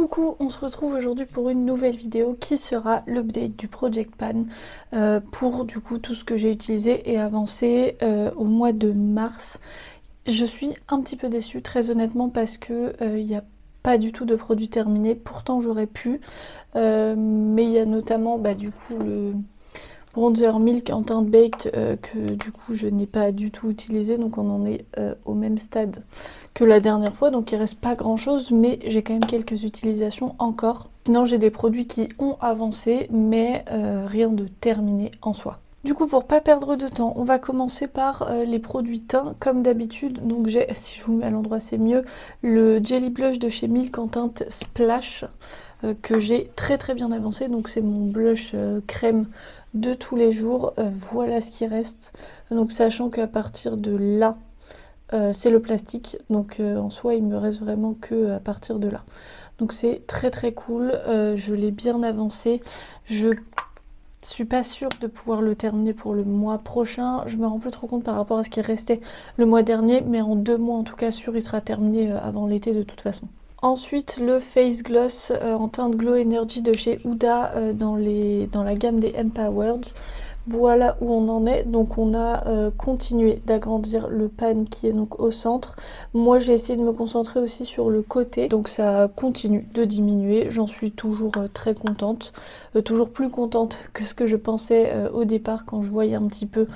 Coucou, on se retrouve aujourd'hui pour une nouvelle vidéo qui sera l'update du Project Pan pour du coup tout ce que j'ai utilisé et avancé au mois de mars. Je suis un petit peu déçue très honnêtement parce que il n'y a pas du tout de produits terminés, pourtant j'aurais pu, mais il y a notamment du coup le Bronzer Milk en teinte baked que du coup je n'ai pas du tout utilisé, donc on en est au même stade que la dernière fois, donc il reste pas grand chose, mais j'ai quand même quelques utilisations encore. Sinon j'ai des produits qui ont avancé, mais rien de terminé en soi. Du coup, pour pas perdre de temps, on va commencer par les produits teints comme d'habitude. Donc j'ai, si je vous mets à l'endroit c'est mieux, le Jelly Blush de chez Milk en teinte Splash que j'ai très bien avancé. Donc c'est mon blush crème de tous les jours. Voilà ce qui reste. Donc sachant qu'à partir de là, c'est le plastique. Donc en soi, il me reste vraiment que à partir de là. Donc c'est très cool. Je l'ai bien avancé. Je suis pas sûre de pouvoir le terminer pour le mois prochain. Je me rends plus trop compte par rapport à ce qui restait le mois dernier, mais en 2 mois en tout cas sûr, il sera terminé avant l'été de toute façon. Ensuite, le Face Gloss en teinte Glow Energy de chez Huda dans la gamme des Empowered. Voilà où on en est. Donc on a continué d'agrandir le pan qui est donc au centre. Moi j'ai essayé de me concentrer aussi sur le côté. Donc ça continue de diminuer. J'en suis toujours très contente. Toujours plus contente que ce que je pensais au départ quand je voyais un petit peu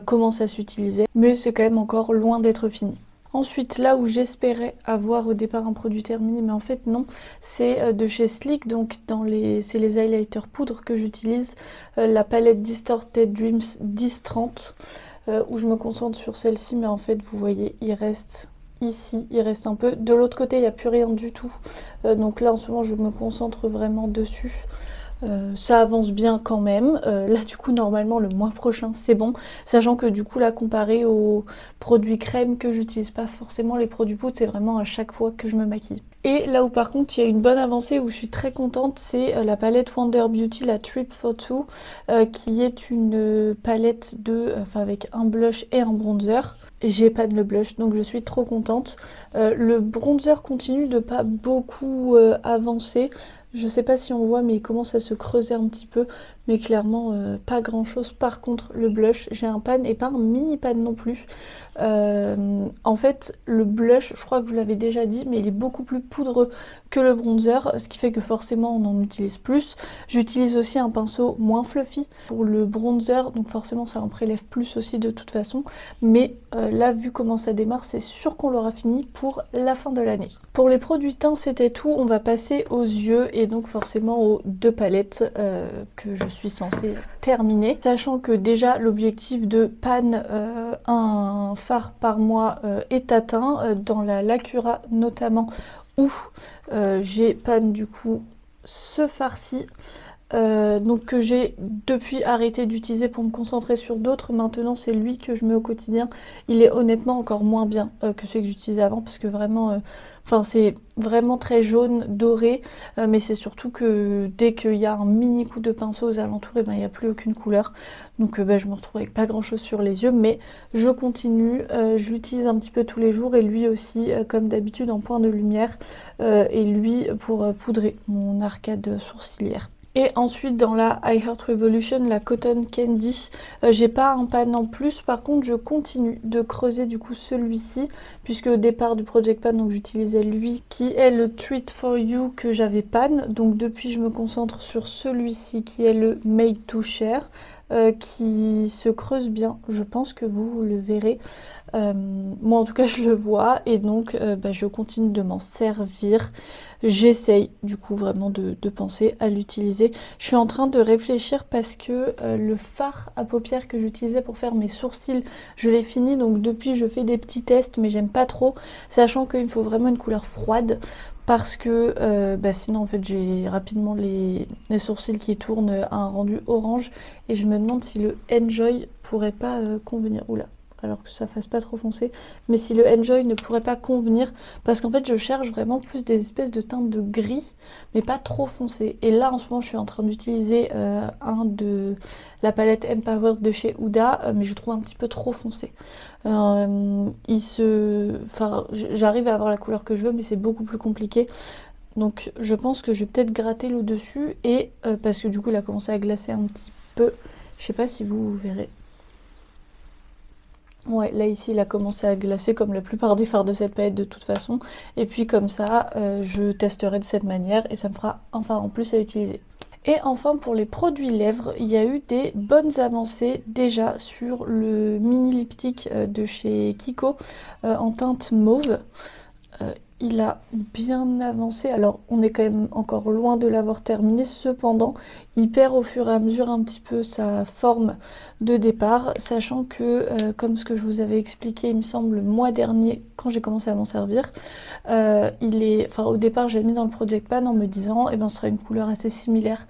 comment ça s'utilisait. Mais c'est quand même encore loin d'être fini. Ensuite, là où j'espérais avoir au départ un produit terminé, mais en fait non, c'est de chez Sleek, donc c'est les highlighters poudre que j'utilise, la palette Distorted Dreams 1030, où je me concentre sur celle-ci, mais en fait vous voyez, il reste ici, il reste un peu. De l'autre côté, il n'y a plus rien du tout, donc là en ce moment je me concentre vraiment dessus. Ça avance bien quand même. Là du coup normalement le mois prochain c'est bon, sachant que du coup là comparé aux produits crème que j'utilise pas forcément les produits poudre, c'est vraiment à chaque fois que je me maquille. Et là où par contre il y a une bonne avancée où je suis très contente, c'est la palette Wonder Beauty, la Trip for Two, qui est une palette avec un blush et un bronzer. J'ai pas de blush donc je suis trop contente. Le bronzer continue de pas beaucoup avancer. Je sais pas si on voit mais il commence à se creuser un petit peu, mais clairement pas grand chose. Par contre le blush, j'ai un pan et pas un mini pan non plus. En fait le blush, je crois que je vous l'avais déjà dit, mais il est beaucoup plus poudreux que le bronzer, ce qui fait que forcément on en utilise plus. J'utilise aussi un pinceau moins fluffy pour le bronzer, donc forcément ça en prélève plus aussi de toute façon, mais là vu comment ça démarre, c'est sûr qu'on l'aura fini pour la fin de l'année. Pour les produits teints c'était tout, on va passer aux yeux et donc forcément aux 2 palettes que je suis censée terminer, sachant que déjà l'objectif de pan un fard par mois est atteint dans la Lacura notamment, où j'ai pan du coup ce fard-ci. Donc que j'ai depuis arrêté d'utiliser pour me concentrer sur d'autres. Maintenant c'est lui que je mets au quotidien. Il est honnêtement encore moins bien que celui que j'utilisais avant, parce que vraiment c'est vraiment très jaune doré, mais c'est surtout que dès qu'il y a un mini coup de pinceau aux alentours, et il n'y a plus aucune couleur, donc je me retrouve avec pas grand chose sur les yeux, mais je continue. Je l'utilise un petit peu tous les jours, et lui aussi comme d'habitude en point de lumière, et lui pour poudrer mon arcade sourcilière. Et ensuite dans la I Heart Revolution, la Cotton Candy, j'ai pas un pan en plus, par contre je continue de creuser du coup celui-ci, puisque au départ du Project Pan donc j'utilisais lui qui est le Treat for You que j'avais pan, donc depuis je me concentre sur celui-ci qui est le Made to Share, qui se creuse bien, je pense que vous le verrez. Moi en tout cas je le vois, et donc je continue de m'en servir. J'essaye du coup vraiment de penser à l'utiliser. Je suis en train de réfléchir parce que le fard à paupières que j'utilisais pour faire mes sourcils, je l'ai fini, donc depuis je fais des petits tests, mais j'aime pas trop, sachant qu'il me faut vraiment une couleur froide, parce que sinon en fait j'ai rapidement les sourcils qui tournent à un rendu orange, et je me demande si le Enjoy pourrait pas convenir. Oula, alors que ça fasse pas trop foncé, mais si le Enjoy ne pourrait pas convenir, parce qu'en fait je cherche vraiment plus des espèces de teintes de gris, mais pas trop foncé. Et là en ce moment je suis en train d'utiliser un de la palette Empowered de chez Huda, mais je trouve un petit peu trop foncé. J'arrive à avoir la couleur que je veux, mais c'est beaucoup plus compliqué. Donc je pense que je vais peut-être gratter le dessus et parce que du coup il a commencé à glacer un petit peu. Je sais pas si vous verrez. Ouais, là ici il a commencé à glacer comme la plupart des fards de cette palette de toute façon. Et puis comme ça, je testerai de cette manière et ça me fera un fard en plus à utiliser. Et enfin pour les produits lèvres, il y a eu des bonnes avancées déjà sur le mini lipstick de chez Kiko en teinte mauve. Il a bien avancé, alors on est quand même encore loin de l'avoir terminé, cependant il perd au fur et à mesure un petit peu sa forme de départ, sachant que comme ce que je vous avais expliqué il me semble le mois dernier quand j'ai commencé à m'en servir, au départ j'ai mis dans le Project Pan en me disant ce sera une couleur assez similaire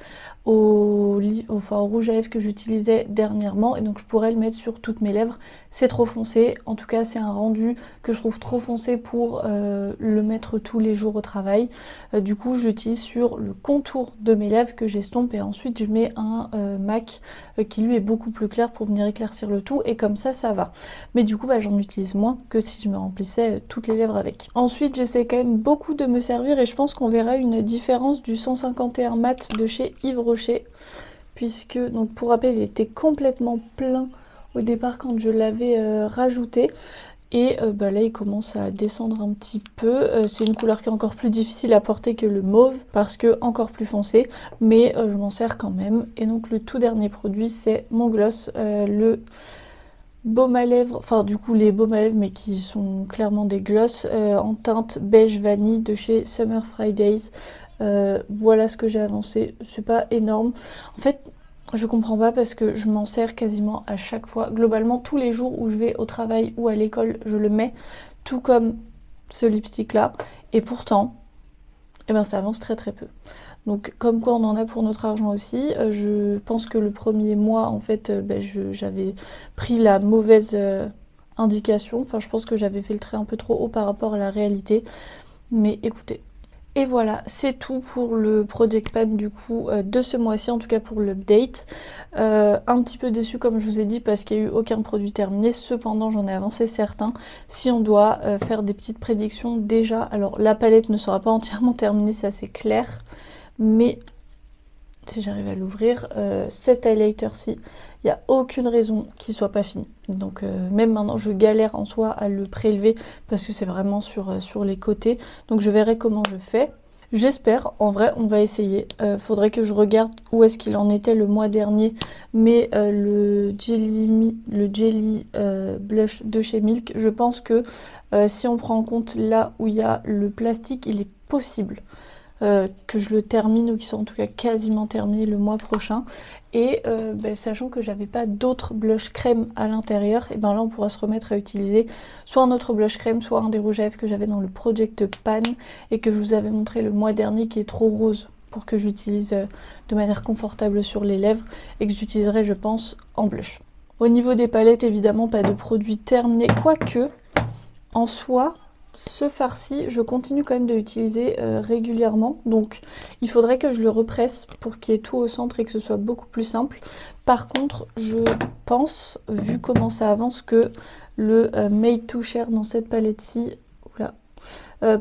au rouge à lèvres que j'utilisais dernièrement et donc je pourrais le mettre sur toutes mes lèvres. C'est trop foncé, en tout cas c'est un rendu que je trouve trop foncé pour le mettre tous les jours au travail. Du coup j'utilise sur le contour de mes lèvres que j'estompe et ensuite je mets un MAC qui lui est beaucoup plus clair pour venir éclaircir le tout et comme ça va. Mais du coup j'en utilise moins que si je me remplissais toutes les lèvres avec. Ensuite j'essaie quand même beaucoup de me servir et je pense qu'on verra une différence du 151 mat de chez Yves Rocher puisque donc pour rappel il était complètement plein au départ quand je l'avais rajouté. Et là il commence à descendre un petit peu, c'est une couleur qui est encore plus difficile à porter que le mauve parce que encore plus foncé, mais je m'en sers quand même. Et donc le tout dernier produit c'est mon gloss, le baume à lèvres, enfin du coup les baumes à lèvres mais qui sont clairement des gloss en teinte beige vanille de chez Summer Fridays. Voilà ce que j'ai avancé, c'est pas énorme. En fait je comprends pas parce que je m'en sers quasiment à chaque fois. Globalement, tous les jours où je vais au travail ou à l'école, je le mets, tout comme ce lipstick là. Et pourtant, ça avance très très peu. Donc comme quoi on en a pour notre argent aussi. Je pense que le premier mois, en fait, j'avais pris la mauvaise indication. Enfin, je pense que j'avais fait le trait un peu trop haut par rapport à la réalité. Mais écoutez. Et voilà, c'est tout pour le Project Pan du coup de ce mois-ci, en tout cas pour l'update. Un petit peu déçue comme je vous ai dit parce qu'il n'y a eu aucun produit terminé, cependant j'en ai avancé certains. Si on doit faire des petites prédictions déjà, alors la palette ne sera pas entièrement terminée, c'est assez clair, mais si j'arrive à l'ouvrir, cet highlighter-ci, il n'y a aucune raison qu'il soit pas fini. Donc même maintenant je galère en soi à le prélever parce que c'est vraiment sur les côtés. Donc je verrai comment je fais. J'espère, en vrai on va essayer. Faudrait que je regarde où est-ce qu'il en était le mois dernier. Mais le Jelly Blush de chez Milk, je pense que si on prend en compte là où il y a le plastique, il est possible que je le termine ou qu'il soit en tout cas quasiment terminé le mois prochain. Et sachant que j'avais pas d'autres blush crème à l'intérieur, et là on pourra se remettre à utiliser soit un autre blush crème, soit un des rouges à lèvres que j'avais dans le Project Pan et que je vous avais montré le mois dernier qui est trop rose pour que j'utilise de manière confortable sur les lèvres et que j'utiliserai je pense en blush. Au niveau des palettes évidemment pas de produits terminés, quoique en soi ce fard-ci, je continue quand même de l'utiliser régulièrement, donc il faudrait que je le represse pour qu'il y ait tout au centre et que ce soit beaucoup plus simple. Par contre, je pense, vu comment ça avance, que le Made to Share dans cette palette-ci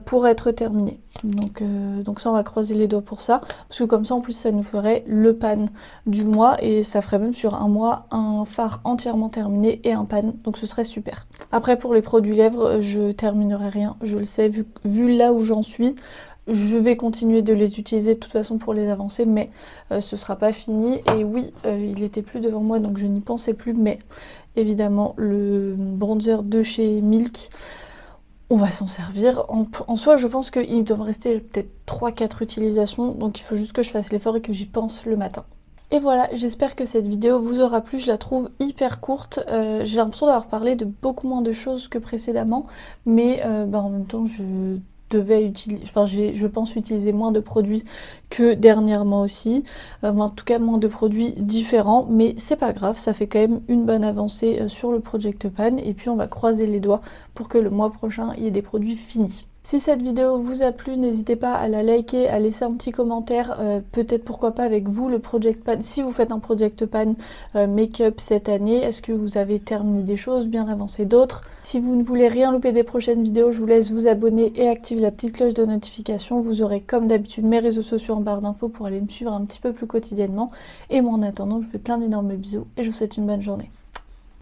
pourrait être terminé. Donc ça, on va croiser les doigts pour ça, parce que comme ça, en plus, ça nous ferait le pan du mois, et ça ferait même sur un mois un fard entièrement terminé et un pan, donc ce serait super. Après, pour les produits lèvres, je terminerai rien, je le sais, vu là où j'en suis. Je vais continuer de les utiliser de toute façon pour les avancer, mais ce sera pas fini. Et oui, il était plus devant moi, donc je n'y pensais plus, mais évidemment, le bronzer de chez Milk, on va s'en servir. En soi, je pense qu'il doit me rester peut-être 3-4 utilisations, donc il faut juste que je fasse l'effort et que j'y pense le matin. Et voilà, j'espère que cette vidéo vous aura plu, je la trouve hyper courte. J'ai l'impression d'avoir parlé de beaucoup moins de choses que précédemment, mais en même temps, je pense utiliser moins de produits que dernièrement aussi, en tout cas moins de produits différents, mais c'est pas grave, ça fait quand même une bonne avancée sur le Project Pan et puis on va croiser les doigts pour que le mois prochain il y ait des produits finis. Si cette vidéo vous a plu, n'hésitez pas à la liker, à laisser un petit commentaire, peut-être pourquoi pas avec vous le Project Pan, si vous faites un Project Pan make-up cette année, est-ce que vous avez terminé des choses, bien avancé d'autres? Si vous ne voulez rien louper des prochaines vidéos, je vous laisse vous abonner et activer la petite cloche de notification. Vous aurez comme d'habitude mes réseaux sociaux en barre d'infos pour aller me suivre un petit peu plus quotidiennement. Et moi en attendant, je vous fais plein d'énormes bisous et je vous souhaite une bonne journée.